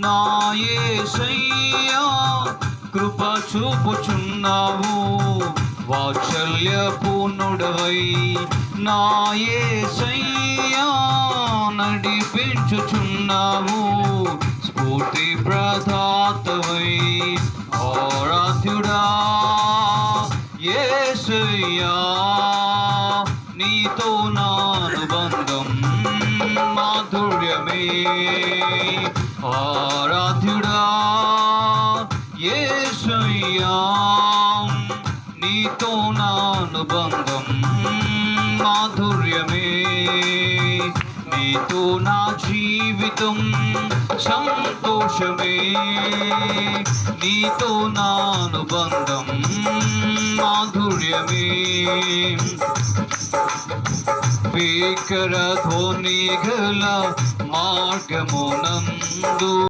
నా యేసయ్యా కృప చూపుచున్నావు, వాత్సల్య పూర్ణుడవై నా యేసయ్యా నడిపించుచున్నావు, స్ఫూర్తి ప్రదాతవై ఆరాధ్యుడా యేసయ్యా నీతో నా అనుబంధం మాధుర్యమే. ఆరాధ్యుడా యేసయ్యా నీతో నా అనుబంధం మాధుర్యమే. నీతో నా జీవితం సంతోషమే, నీతో నా అనుబంధం మాధుర్యమే. భీకర ధ్వని గల మార్గమునందు